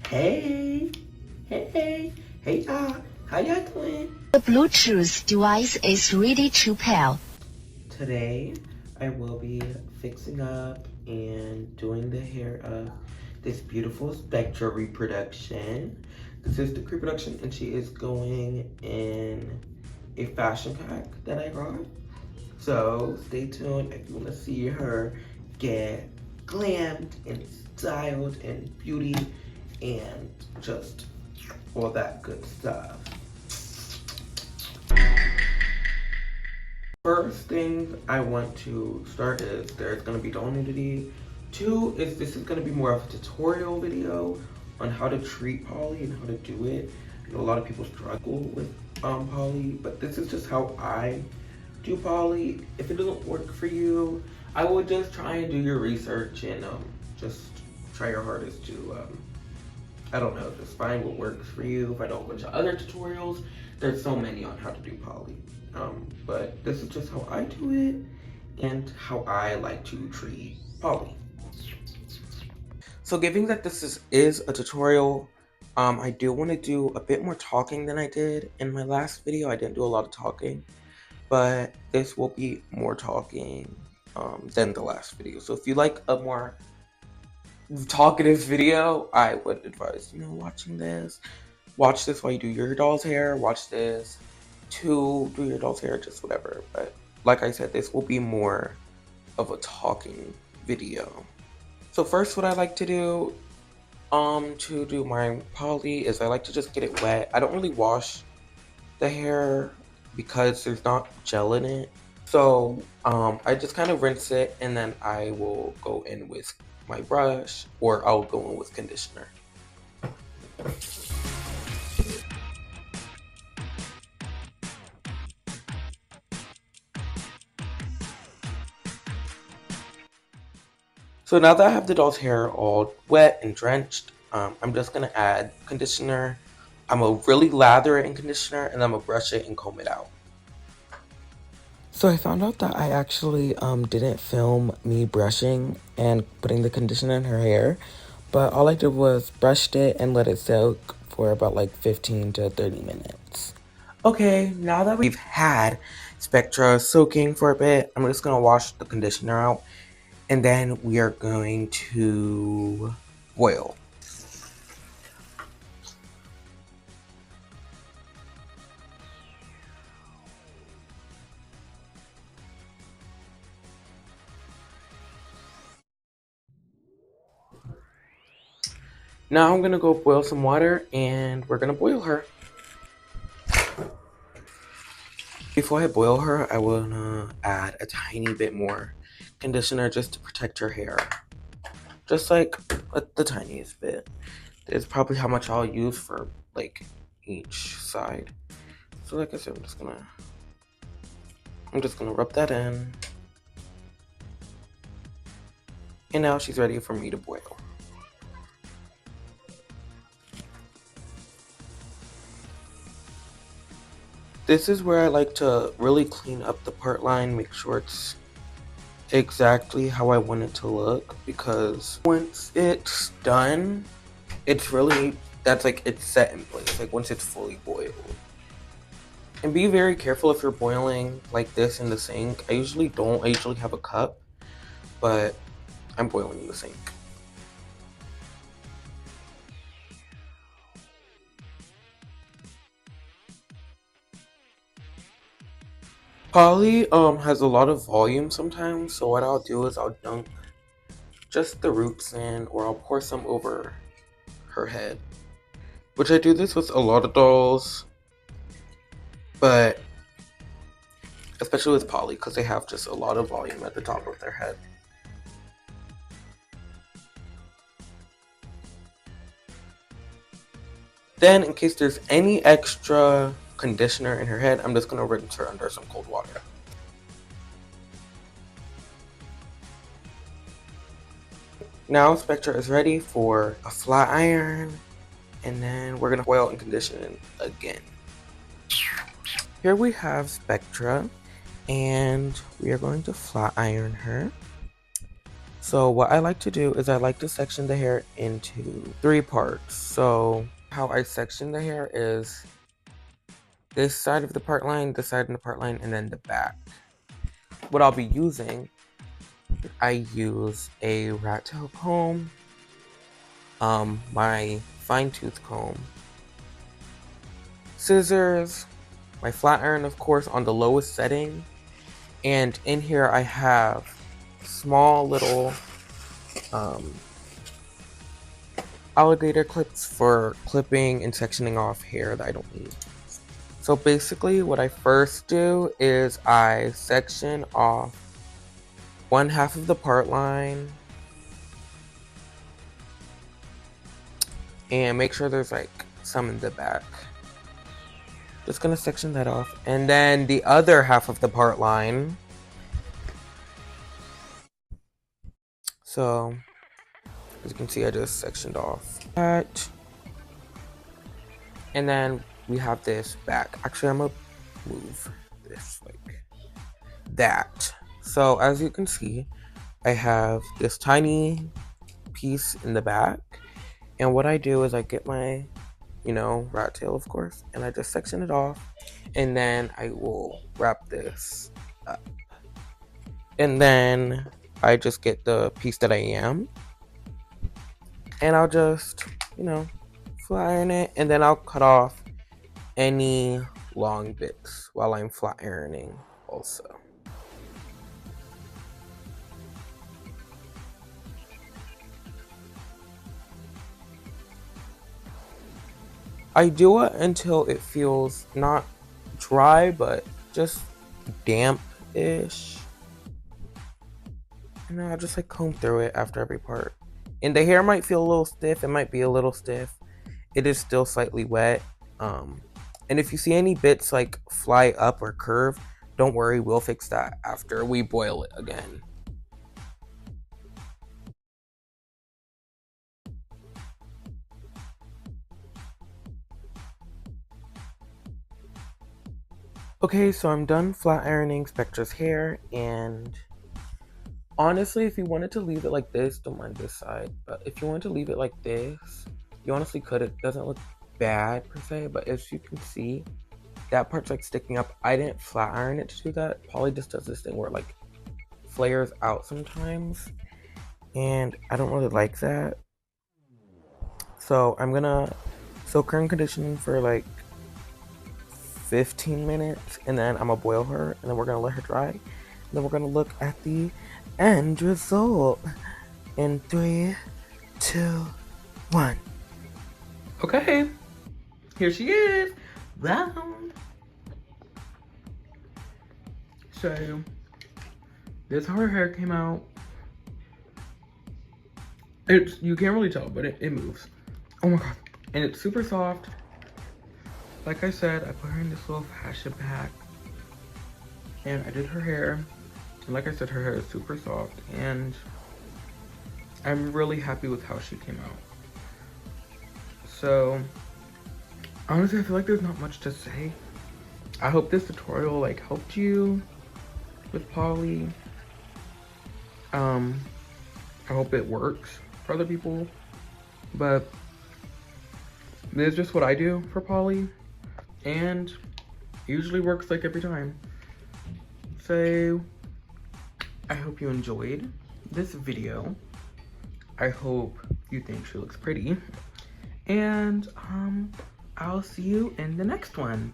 Hey, hey y'all, how y'all doing? The Bluetooth device is ready to pair. Today, I will be fixing up and doing the hair of this beautiful Spectra reproduction. This is the reproduction and she is going in a fashion pack that I got. So stay tuned if you want to see her get glammed and styled and beauty and just all that good stuff. First thing I want to start is there's going to be no nudity. Two is this is going to be more of a tutorial video on how to treat poly and how to do it. I know a lot of people struggle with poly, but this is just how I do poly. If it doesn't work for you, I would just try and do your research and just try your hardest to I don't know, just find what works for you. If I don't, a bunch of other tutorials. There's so many on how to do poly. But this is just how I do it and how I like to treat poly. So given that this is a tutorial, I do want to do a bit more talking than I did in my last video. I didn't do a lot of talking, but this will be more talking than the last video. So if you like a more talkative video, I would advise, watching this. Watch this while you do your doll's hair. Watch this to do your doll's hair, just whatever. But like I said, this will be more of a talking video. So first, what I like to do to do my poly is I like to just get it wet. I don't really wash the hair because there's not gel in it. So I just kind of rinse it and then I will go in with my brush or I'll go in with conditioner. So now that I have the doll's hair all wet and drenched, I'm just gonna add conditioner. I'm gonna really lather it in conditioner and I'm gonna brush it and comb it out. So I found out that I actually didn't film me brushing and putting the conditioner in her hair, but all I did was brushed it and let it soak for about like 15 to 30 minutes. Okay, now that we've had Spectra soaking for a bit, I'm just gonna wash the conditioner out and then we are going to boil. Now I'm gonna go boil some water and we're gonna boil her. Before I boil her, I wanna add a tiny bit more conditioner just to protect her hair. Just like the tiniest bit. It's probably how much I'll use for like each side. So like I said, I'm just gonna rub that in. And now she's ready for me to boil. This is where I like to really clean up the part line, make sure it's exactly how I want it to look, because once it's done, it's really, it's set in place, like once it's fully boiled. And be very careful if you're boiling like this in the sink. I usually don't, I usually have a cup, but I'm boiling in the sink. Poly has a lot of volume sometimes, so what I'll do is I'll dunk just the roots in, or I'll pour some over her head. Which I do this with a lot of dolls, but especially with poly because they have just a lot of volume at the top of their head. Then, in case there's any extra conditioner in her head, I'm just going to rinse her under some cold water. Now Spectra is ready for a flat iron, and then we're going to oil and condition again. Here we have Spectra, and we are going to flat iron her. So what I like to do is I like to section the hair into 3 parts. So how I section the hair is this side of the part line, this side of the part line, and then the back. What I'll be using, I use a rat tail comb, my fine tooth comb, scissors, my flat iron of course on the lowest setting, and in here I have small little alligator clips for clipping and sectioning off hair that I don't need. So basically what I first do is I section off 1/2 of the part line and make sure there's like some in the back. Just gonna section that off. And then the other half of the part line. So as you can see, I just sectioned off that. And then we have this back. Actually, I'm gonna move this like that. So as you can see, I have this tiny piece in the back. And what I do is I get my, rat tail, of course, and I just section it off. And then I will wrap this up. And then I just get the piece that I am. And I'll just, flat iron it. And then I'll cut off any long bits while I'm flat ironing also. I do it until it feels not dry, but just damp-ish. And then I'll just like comb through it after every part. And the hair might feel a little stiff. It might be a little stiff. It is still slightly wet. And if you see any bits like fly up or curve, don't worry, we'll fix that after we boil it again. Okay, so I'm done flat ironing Spectra's hair, and honestly, if you wanted to leave it like this, don't mind this side, but if you wanted to leave it like this, you honestly could. It doesn't look bad per se, but as you can see, that part's like sticking up. I didn't flat iron it to do that. Polly just does this thing where it like flares out sometimes, and I don't really like that. So I'm gonna soak her in conditioning for like 15 minutes, and then I'm gonna boil her, and then we're gonna let her dry, and then we're gonna look at the end result in 3, 2, 1. Okay, here she is. Wow. So this is how her hair came out. You can't really tell, but it moves. Oh my god. And it's super soft. Like I said, I put her in this little fashion pack. And I did her hair. And like I said, her hair is super soft. And I'm really happy with how she came out. So, honestly, I feel like there's not much to say. I hope this tutorial like helped you with Polly. I hope it works for other people. But this is just what I do for Polly. And it usually works like every time. So I hope you enjoyed this video. I hope you think she looks pretty. And I'll see you in the next one.